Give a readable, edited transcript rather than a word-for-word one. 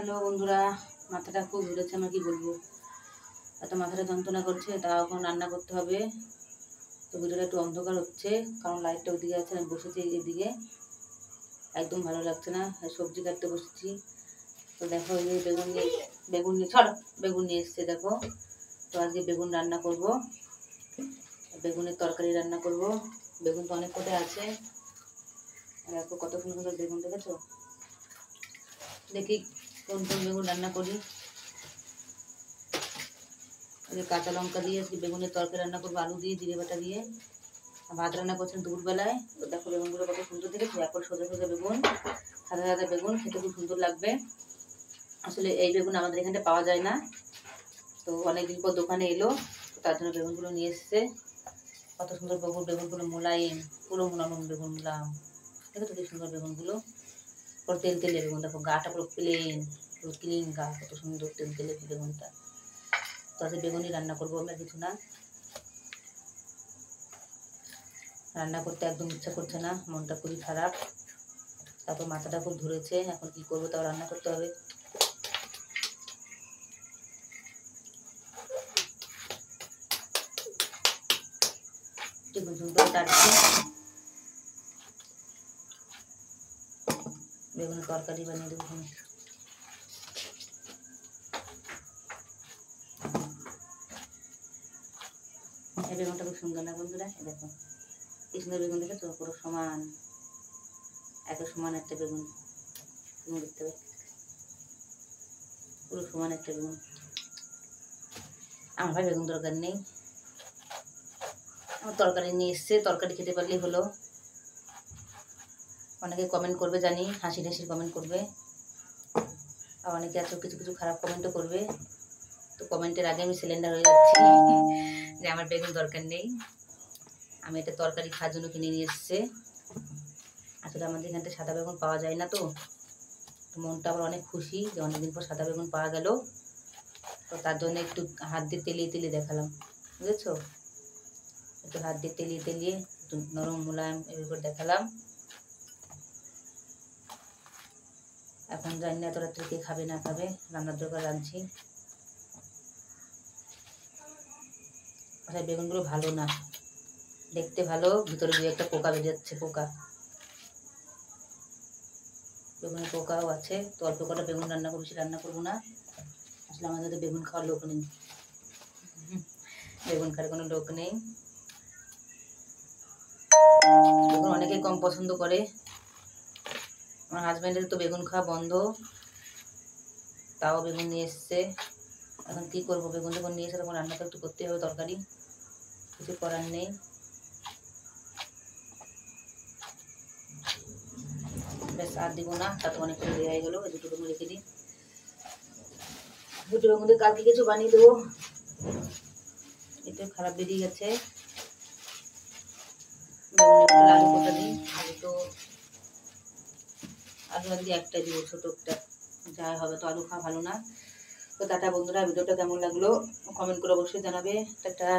Hello বন্ধুরা, মাথাটা খুব ঘুরেছে, আমার কি বলবো, এত মাথাটা যন্ত্রণা করছে। তাও এখন রান্না করতে হবে। তো ভিডিওটা একটু অন্ধকার হচ্ছে, কারণ লাইটটা ওইদিকে আছে, আমি বসেছি এদিকে, একদম ভালো লাগছে না। সবজি কাটতে বসেছি। তো দেখো এই যে বেগুন নিয়ে এসছে দেখো। তো আজকে বেগুন রান্না করব, বেগুনের তরকারি রান্না করব। বেগুন তো অনেক কটা আছে, দেখো কত সুন্দর সুন্দর বেগুন, দেখেছো? দেখি কোন কোন বেগুন রান্না করি। কাঁচা লঙ্কা দিয়ে বেগুনের তরকারি রান্না করবো, আলু দিয়ে, জিরে বাটা দিয়ে। ভাত রান্না করছেন দুপুরবেলায়। তো দেখো বেগুনগুলো কত সুন্দর দেখেছি, এখন সোজা সোজা বেগুন, সাদা সাদা বেগুন, খেতে খুব সুন্দর লাগবে। আসলে এই বেগুন আমাদের এখানে পাওয়া যায় না, তো অনেকদিন পর দোকানে এলো, তো তার জন্য বেগুনগুলো নিয়ে এসছে। কত সুন্দর বেগুনগুলো মোলায়েম, পুরো নরম বেগুন, মুলাম। দেখো কি সুন্দর বেগুনগুলো, পুরো তেল তেলে বেগুন। দেখো গাটা পুরো প্লেন, পুরো ক্লিন গা, কত সুন্দর তেল তেলে বেগুনটা। তো আজকে বেগুনই রান্না করবো, আমরা কিছু না। রান্না করতে একদম ইচ্ছা করছে না, মনটা খুবই খারাপ। তারপর মাথাটা খুব ধরেছে, এখন কি করবো, তাও রান্না করতে হবে। বেগুনের তরকারি বানিয়ে দেবো। এই বেগুনটা খুব সুন্দর না বন্ধুরা? দেখো কি সুন্দর বেগুন, দেখেছো? পুরো সমান, এত সমান একটা বেগুন, দেখতে হবে, পুরো সমান একটা বেগুন। আমার ভাই বেগুন দরকার নেই, আমার তরকারি নিয়ে এসছে, তরকারি খেতে পারলেই হলো। অনেকে কমেন্ট করবে জানি, হাসি হাসির কমেন্ট করবে, আর অনেকে এত কিছু কিছু খারাপ কমেন্টও করবে। তো কমেন্টের আগে আমি সিলিন্ডার হয়ে যাচ্ছি যে আমার বেগুন দরকার নেই, আমি এটা তরকারি খাওয়ার জন্য কিনে নিয়ে এসছে। আসলে আমাদের এখানটা সাদা বেগুন পাওয়া যায় না, তো মনটা আবার অনেক খুশি যে অনেকদিন পর সাদা বেগুন পাওয়া গেল। তো তার জন্য একটু হাত দিয়ে তেলিয়ে তেলিয়ে দেখালাম, বুঝেছো? একটু হাত দিয়ে তেলিয়ে তেলিয়ে একটু নরম মোলায়েম এভাবে দেখালাম। এখন জানি না এত রাত্রে কে খাবে না খাবে, রান্নার দরকার রাঁধছি। আচ্ছা বেগুনগুলো ভালো না, দেখতে ভালো, ভিতরে দু একটা পোকা বেরিয়ে যাচ্ছে, পোকা, বেগুনের পোকাও আছে। তো অল্প কটা বেগুন রান্না করবো, বেশি রান্না করবো না। আসলে আমাদের তো বেগুন খাওয়ার লোক নেই, বেগুন খাওয়ার কোনো লোক নেই। বেগুন অনেকে কম পছন্দ করে, আমার হাজব্যান্ডের তো বেগুন খাওয়া বন্ধ, তাও বেগুন নিয়ে এসছে। এখন কী করবো, বেগুন যখন নিয়ে এসে তখন রান্না তো একটু করতে হবে, তরকারি কিছু করার নেই। বেশ আর দিব না, তাতে অনেক করে হয়ে গেলো। এই দুটো বেগুন রেখে দিই, দুটো বেগুন দিয়ে কালকে কিছু বানিয়ে দেবো। এটা খারাপ বেরিয়ে গেছে। বেগুনের আলু কোটা দিই, আলু তো আলু আর দিয়ে একটাই দিব, ছোটো একটা, যা হবে। তো আলু খাওয়া ভালো না। তো টাটা বন্ধুরা, ভিডিওটা কেমন লাগলো কমেন্ট করে অবশ্যই জানাবে। টাটা।